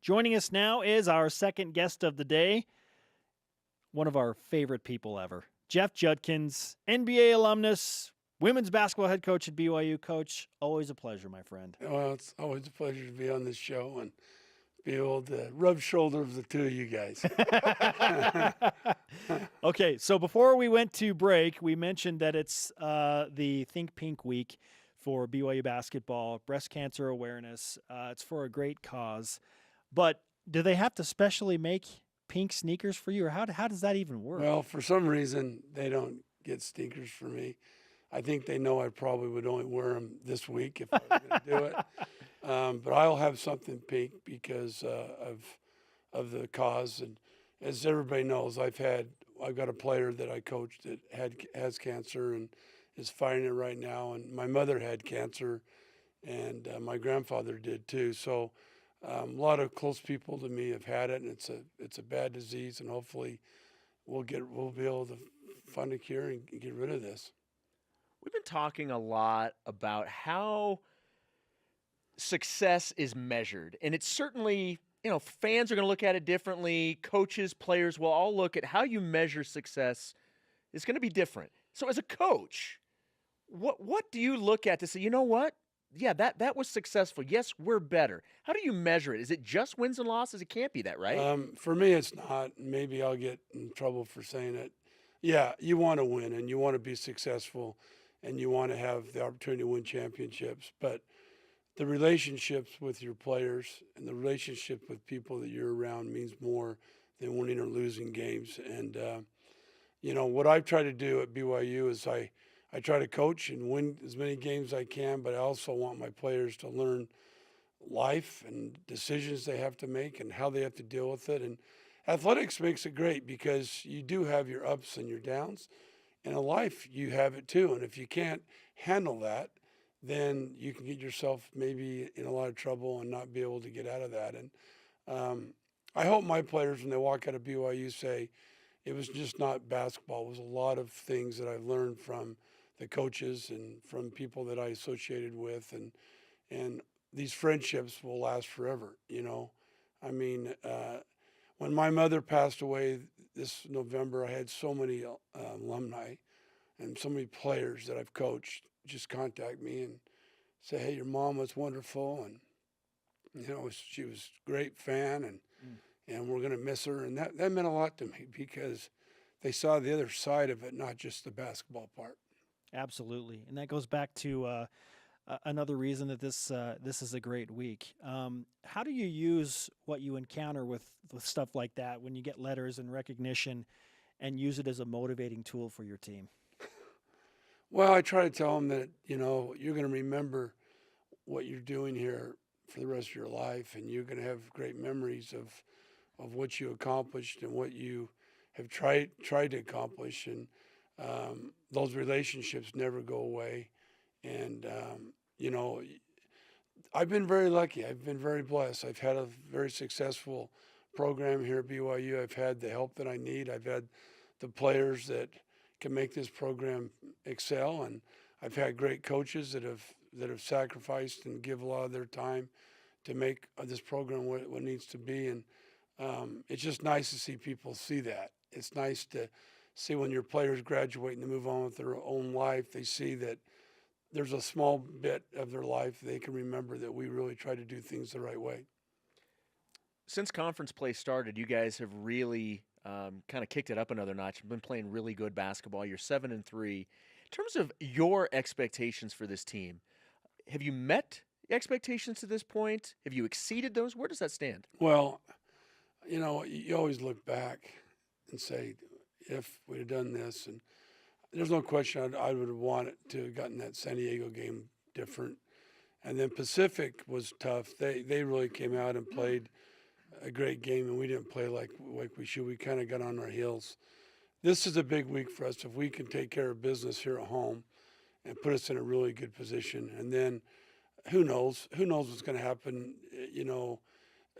Joining us now is our second guest of the day, one of our favorite people ever, Jeff Judkins, NBA alumnus, women's basketball head coach at BYU. Coach, always a pleasure, my friend. Well, it's always a pleasure to be on this show and be able to rub shoulders with the two of you guys. Okay, so before we went to break, we mentioned that it's the Think Pink week for BYU basketball, breast cancer awareness. It's for a great cause. But do they have to specially make pink sneakers for you, or how does that even work? Well, for some reason, they don't get sneakers for me. I think they know I probably would only wear them this week if I was going to do it. But I'll have something pink because of the cause. And as everybody knows, I've got a player that I coached that has cancer and is fighting it right now. And my mother had cancer, and my grandfather did too. So a lot of close people to me have had it, and it's a bad disease. And hopefully, we'll be able to find a cure and get rid of this. We've been talking a lot about how success is measured, and it's certainly, fans are going to look at it differently. Coaches, players will all look at how you measure success is going to be different. So as a coach, what do you look at to say, you know what? Yeah, that was successful. Yes, we're better. How do you measure it? Is it just wins and losses? It can't be that, right? For me, it's not. Maybe I'll get in trouble for saying it. Yeah, you want to win and you want to be successful and you want to have the opportunity to win championships. But the relationships with your players and the relationship with people that you're around means more than winning or losing games. And, what I've tried to do at BYU is I try to coach and win as many games as I can, but I also want my players to learn life and decisions they have to make and how they have to deal with it. And athletics makes it great because you do have your ups and your downs. And in life, you have it too. And if you can't handle that, then you can get yourself maybe in a lot of trouble and not be able to get out of that. And I hope my players, when they walk out of BYU, say it was just not basketball. It was a lot of things that I've learned from the coaches and from people that I associated with, and these friendships will last forever. I mean, when my mother passed away this November, I had so many alumni and so many players that I've coached just contact me and say, "Hey, your mom was wonderful, and she was a great fan, and we're going to miss her." And that meant a lot to me because they saw the other side of it, not just the basketball part. Absolutely, and that goes back to another reason that this is a great week. How do you use what you encounter with stuff like that when you get letters and recognition, and use it as a motivating tool for your team? Well, I try to tell them that you're going to remember what you're doing here for the rest of your life, and you're going to have great memories of what you accomplished and what you have tried to accomplish, and those relationships never go away. And I've been very lucky. I've been very blessed. I've had a very successful program here at BYU. I've had the help that I need. I've had the players that can make this program excel, and I've had great coaches that have sacrificed and give a lot of their time to make this program what it needs to be. And it's just nice to see people see that. It's nice to see when your players graduate and they move on with their own life, they see that there's a small bit of their life they can remember that we really try to do things the right way. Since conference play started, you guys have really kind of kicked it up another notch. You've been playing really good basketball. You're 7-3. In terms of your expectations for this team, have you met expectations to this point? Have you exceeded those? Where does that stand? Well, you always look back and say, if we'd have done this, and there's no question I would have wanted to have gotten that San Diego game different. And then Pacific was tough. They really came out and played a great game, and we didn't play like we should. We kind of got on our heels. This is a big week for us if we can take care of business here at home and put us in a really good position. And then who knows what's going to happen,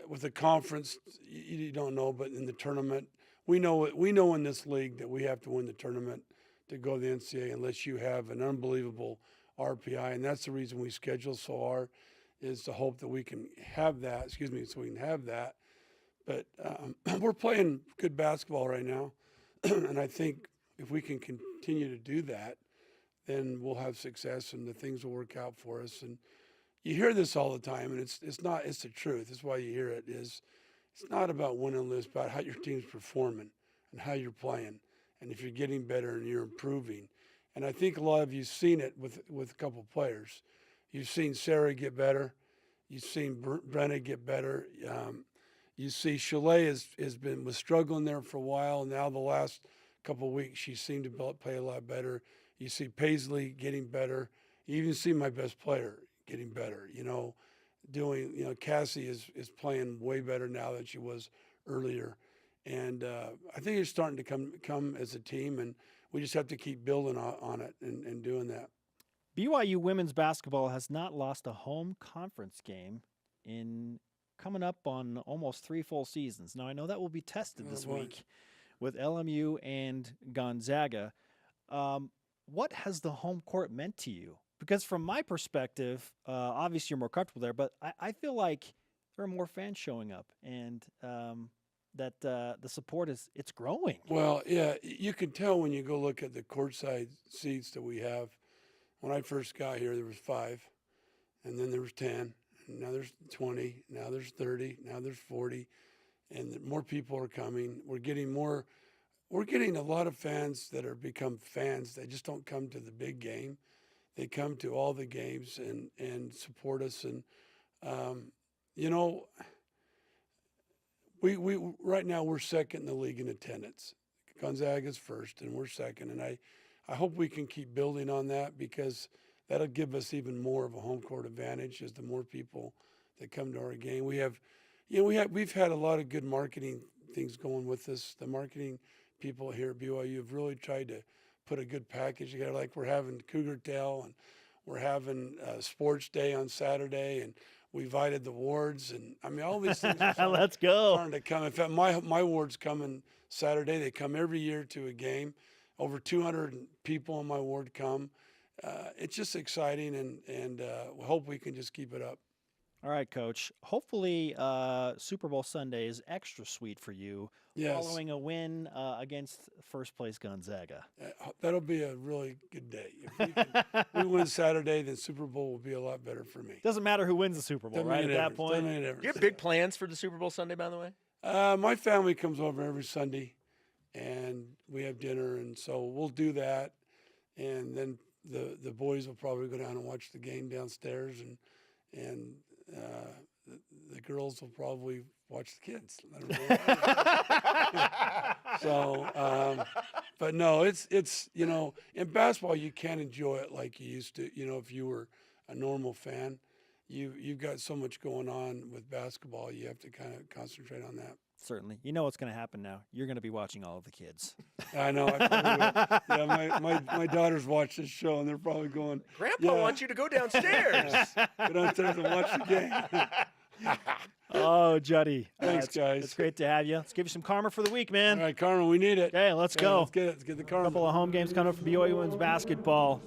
with the conference, you don't know, but in the tournament, we know in this league that we have to win the tournament to go to the NCAA unless you have an unbelievable RPI, and that's the reason we schedule so hard, is to hope that we can have that. So we can have that. But we're playing good basketball right now, and I think if we can continue to do that, then we'll have success and the things will work out for us. And you hear this all the time, and it's the truth. That's why you hear it. It's not about winning lists, about how your team's performing and how you're playing, and if you're getting better and you're improving. And I think a lot of you've seen it with a couple players. You've seen Sarah get better. You've seen Brenna get better. You see Chalet was struggling there for a while. Now the last couple of weeks, she seemed to play a lot better. You see Paisley getting better. You even see my best player getting better. Cassie is playing way better now than she was earlier. And I think it's starting to come as a team, and we just have to keep building on it and doing that. BYU women's basketball has not lost a home conference game in coming up on almost 3 full seasons. Now, I know that will be tested this week with LMU and Gonzaga. What has the home court meant to you? Because from my perspective, obviously you're more comfortable there, but I feel like there are more fans showing up, and that the support it's growing. Well, yeah, you can tell when you go look at the courtside seats that we have. When I first got here, there was 5, and then there was 10, and now there's 20, now there's 30, now there's 40, and more people are coming. We're getting a lot of fans that are become fans. They just don't come to the big game. They come to all the games and support us. And we right now we're second in the league in attendance. Gonzaga's first, and we're second. And I hope we can keep building on that, because that'll give us even more of a home court advantage as the more people that come to our game. We've had a lot of good marketing things going with us. The marketing people here at BYU have really tried to put a good package together. Like we're having Cougar Tail, and we're having Sports Day on Saturday, and we invited the wards, and I mean all these things. Let's go. Starting to come. In fact, my ward's coming Saturday. They come every year to a game. Over 200 people in my ward come. It's just exciting, and we hope we can just keep it up. All right, Coach. Hopefully, Super Bowl Sunday is extra sweet for you, following a win against first-place Gonzaga. That'll be a really good day. If we win Saturday, then Super Bowl will be a lot better for me. Doesn't matter who wins the Super Bowl, right? At that point. Do you have big plans for the Super Bowl Sunday, by the way? My family comes over every Sunday, and we have dinner, and so we'll do that. And then the boys will probably go down and watch the game downstairs, and the girls will probably watch the kids. So, but no, it's in basketball you can't enjoy it like you used to. If you were a normal fan, you've got so much going on with basketball. You have to kind of concentrate on that. Certainly. You know what's going to happen now. You're going to be watching all of the kids. I know. I probably will. Yeah, my daughters watch this show, and they're probably going, Grandpa wants you to go downstairs. Go downstairs and watch the game. Oh, Juddy. Thanks, guys. It's great to have you. Let's give you some karma for the week, man. All right, Carmen, we need it. Okay, let's go. Let's get the karma. A couple of home games coming up for BYU women's basketball.